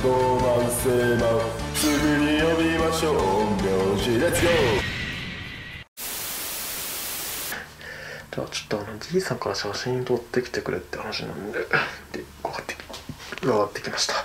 5万1000万すぐに呼びましょう陰陽師レッツゴー。じゃあちょっとじいさんから写真撮ってきてくれって話なんで伺ってきました。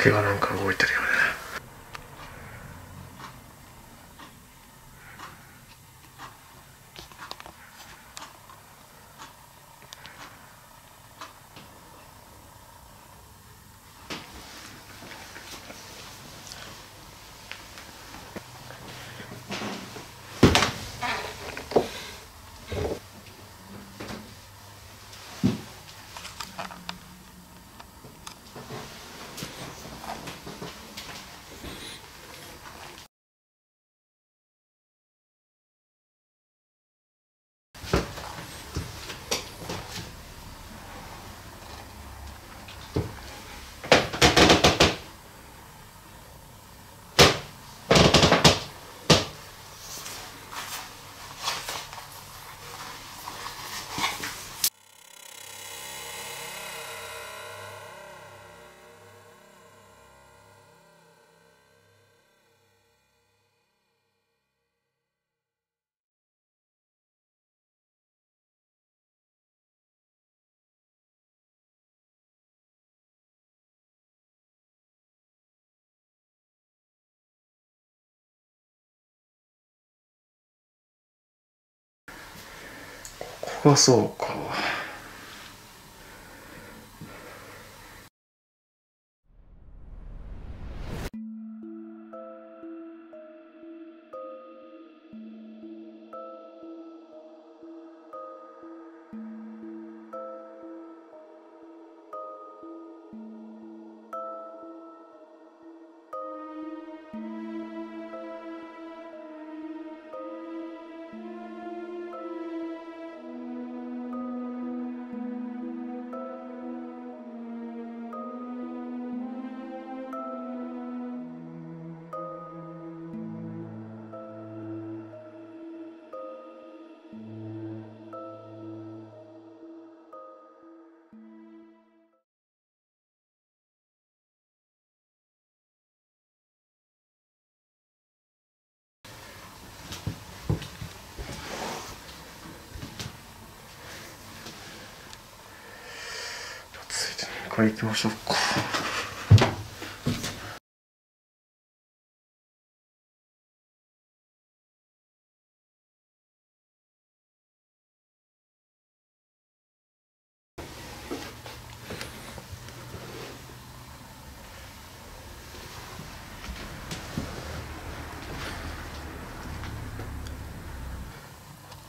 竹がなんか動いてるよね。こはそうか。これ行きましょうか。こ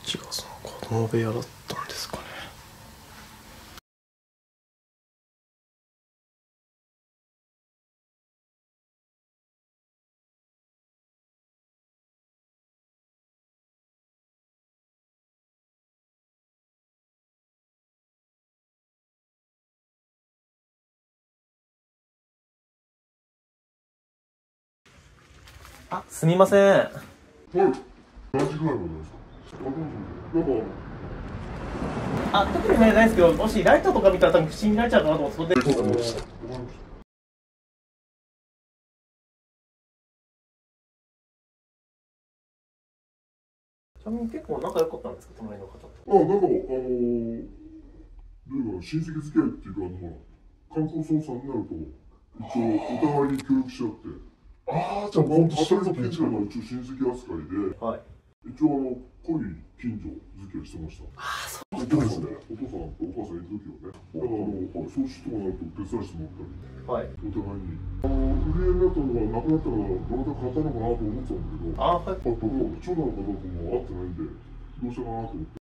っちがその子供部屋だったんですかね。あ、すみません。はい。何時ぐらいまでですか。あ、どうぞ。あ、特にないですけど、もしライトとか見たら多分不審になっちゃうかなと思って、それで。わかりました。ちなみに結構仲良かったんですか、隣の方と。どういうか、親戚付き合いっていうか、ほら、観光捜査になると、一応、お互いに協力し合って、じゃあ、本当、当たりの近所の一応親戚扱いで、はい。一応、濃い近所付き合いしてました。お父さんとお母さんいるときはね、だから葬式とかなると手伝いしてもらったり、はい。お互いに。売り絵になったのがなくなったから、どなたか買ったのかなと思ってたんだけど、あ、はい。長男の方とも会ってないんで、どうしたかなと思って。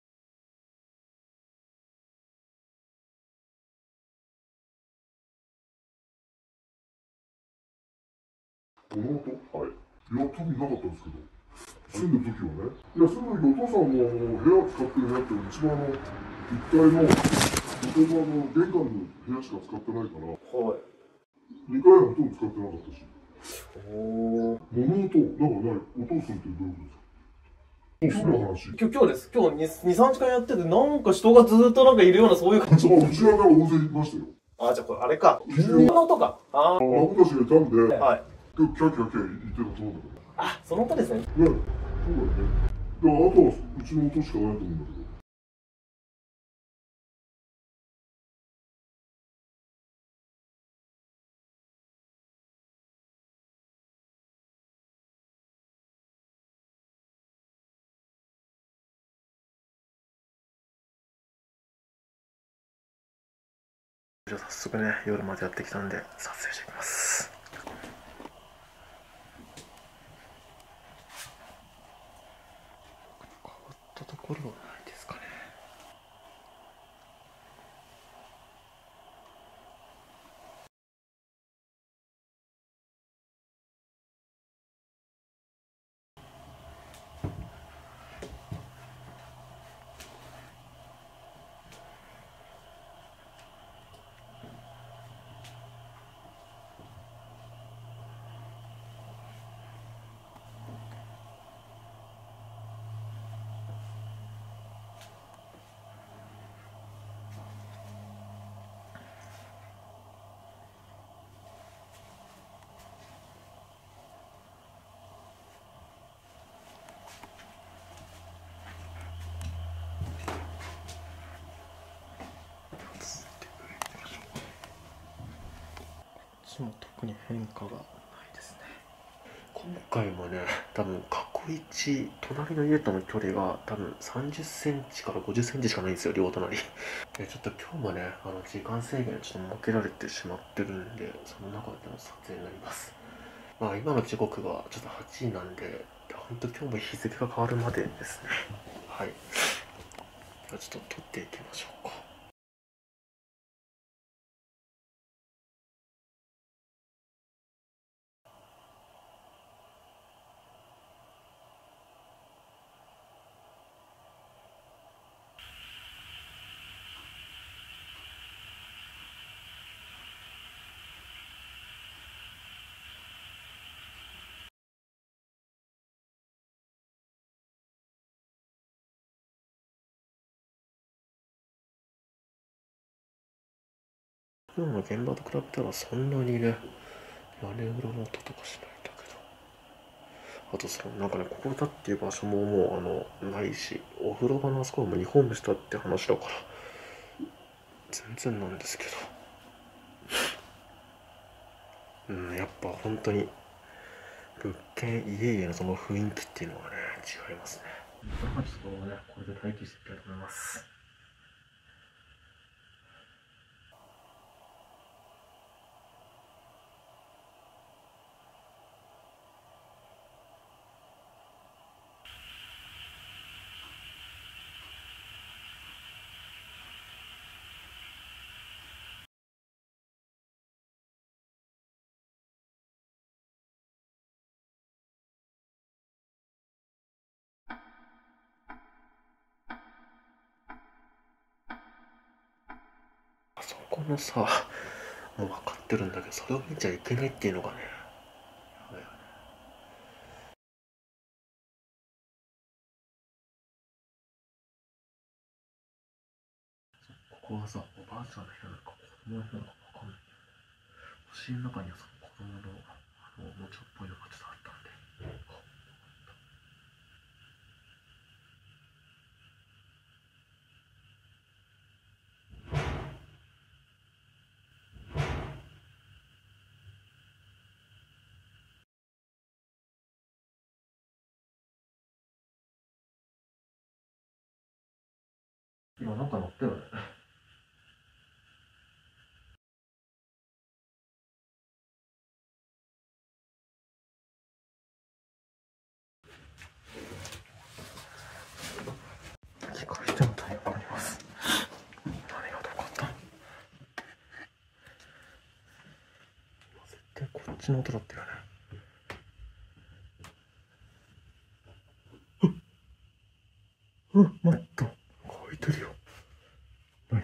この音、はい。いや、特になかったんですけど、住んでる時はね、いや、住んでる時お父さんも部屋使ってる部屋って一番1階の向こう側の玄関の部屋しか使ってないから、はい。2階はほとんど使ってなかったし。おー。物音、なんかない、音するってどういうことですか。今日の話。今日です。今日2、3時間やってて、なんか人がずっとなんかいるような、そういう感じ。うちはから大勢いましたよ。あ、じゃあこれあれか。一応君の音か。あ孫たちがいたんで、はい。キャキャキャ言ってたと思うんだけあ、その音ですね。ど。ね、そうだよね。だからあとはうちの音しかないと思うんだけど。じゃあ早速ね、夜までやってきたんで撮影していきます。変わったところはないですかね。も特に変化がないですね。今回もね、多分加工1、隣の家との距離が多分30センチから50センチしかないんですよ、両隣。ちょっと今日もね、時間制限ちょっと設けられてしまってるんで、その中での撮影になります。まあ今の時刻がちょっと8時なんで、本当今日も日付が変わるまでですね。はい。じゃあちょっと撮っていきましょうか。今日の現場と比べたらそんなにね、屋根裏の音とかしないんだけど。あとなんかね、ここだっていう場所ももうないし、お風呂場のあそこはもうリフォームしたって話だから、全然なんですけど。やっぱ本当に、物件、家々のその雰囲気っていうのはね、違いますね。ちょっとね、これで待機していきたいと思います。あそこのさ、もう分かってるんだけど、それを見ちゃいけないっていうのがね、やばいよね。ここはさ、おばあちゃんの部屋なのか子供の部屋なのか分かんない。お尻の中にはさ、子供のおもちゃっぽいのがちょっとあったんで。今なんか乗ったよね。聞かれてもタイプあります。何がどうかったの？絶対こっちの音だったよね。待った。書いてるよ。何？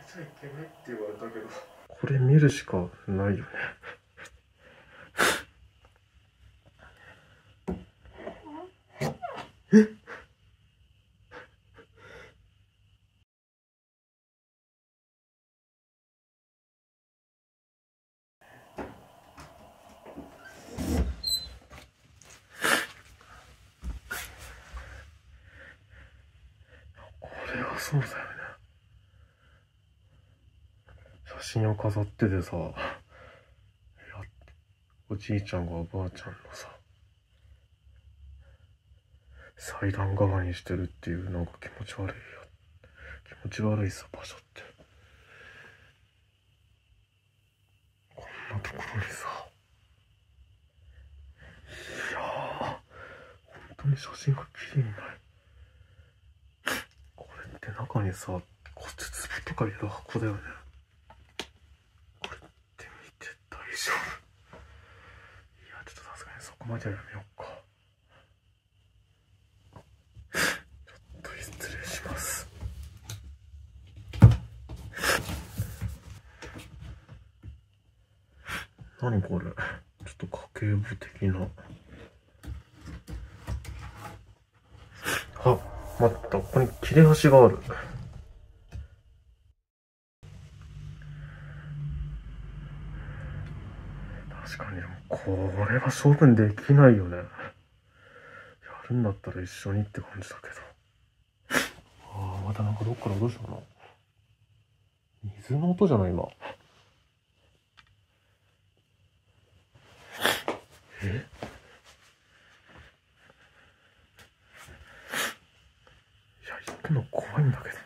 ちゃいけないって言われたけど、これ見るしかないよね。え、これはそうだよね。写真を飾っててさ、おじいちゃんがおばあちゃんのさ、祭壇側にしてるっていう、なんか気持ち悪いよ。気持ち悪いさ、場所って。こんなところにさ、いやー、本当に写真が綺麗にない。これって中にさ、骨壺とか入れる箱だよね。これって見て大丈夫？いや、ちょっとさすがにそこまではやめようか。ちょっと失礼します。何これ？ちょっと家計簿的な。あ、待った。ここに切れ端がある。確かに、これは処分できないよね。やるんだったら一緒にって感じだけど。ああ、またなんかどっから落としたの？水の音じゃない今。え？いや、行くの怖いんだけど。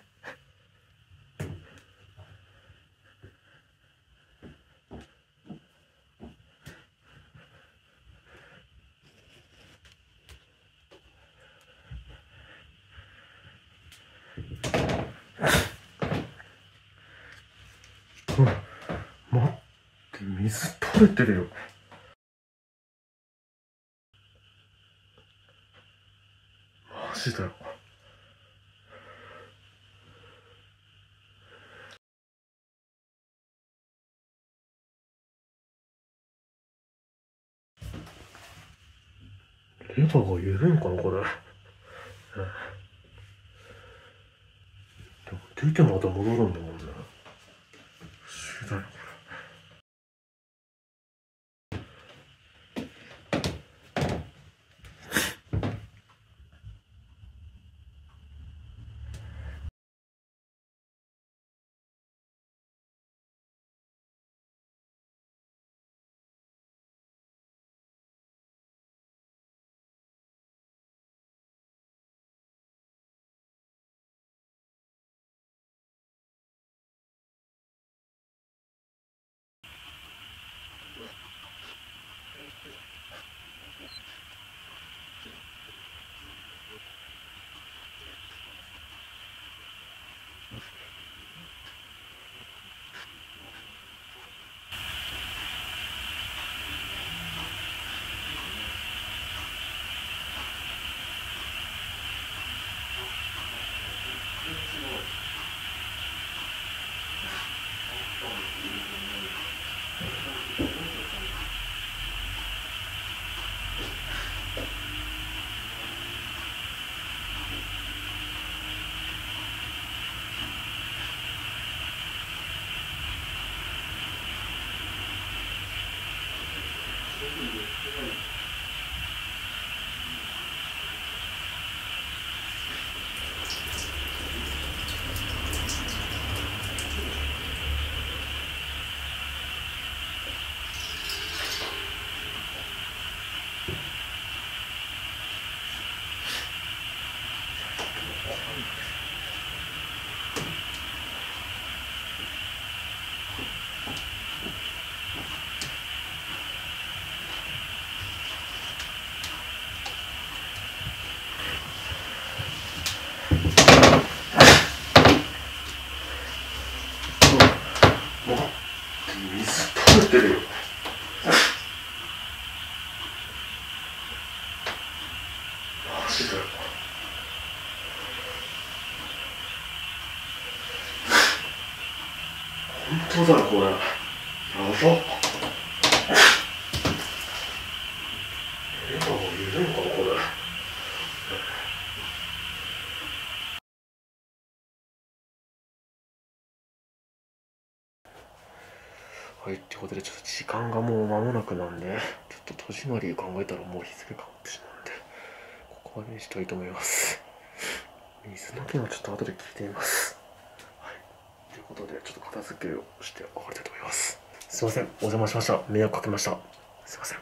うん、待って、水取れてるよ。マジだよ。レバーが緩いんかな、これ。でも出てまた戻るんだもんね。不思議だよ。水取れてるよ。マジだよ。本当だこれ。やばっ。今もういるのかなこれ。はい、ということで、ちょっと時間がもう間もなくなんで、ちょっと戸締まり考えたらもう日付変わってしまうんで、ここまでにしたいと思います。水の件はちょっと後で聞いてみます。はい、ということで、ちょっと片付けをして終わりたいと思います。すいません、お邪魔しました。迷惑かけました。すいません。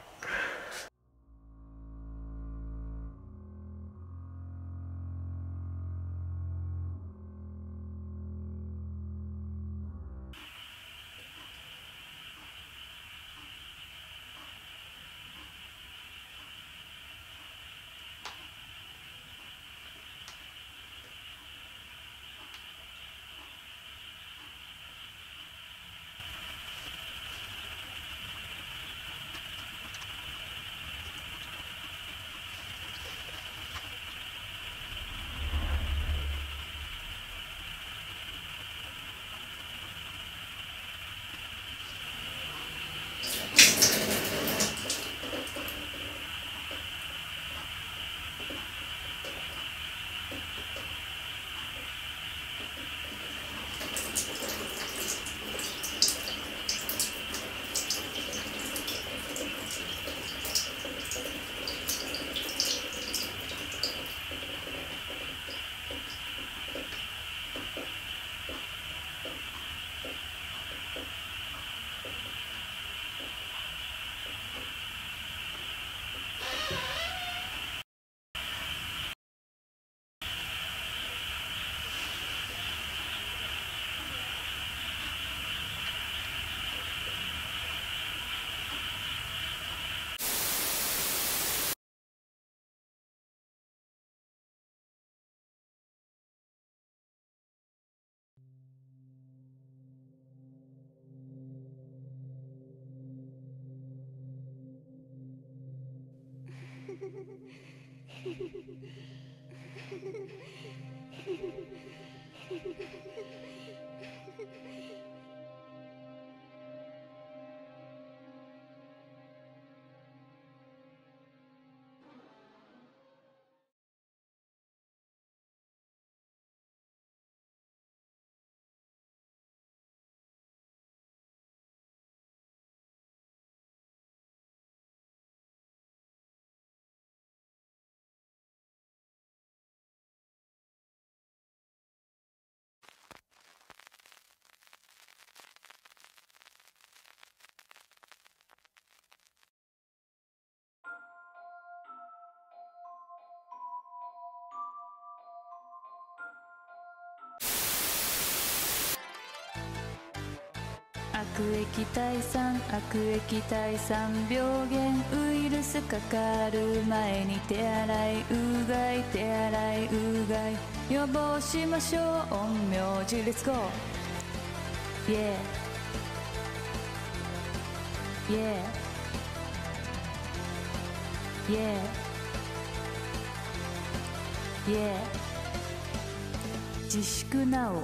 悪液退散悪液退散病原ウイルスかかる前に手洗いうがい手洗いうがい予防しましょう陰陽師レッツゴー Yeah Yeah Yeah Yeah 自粛なお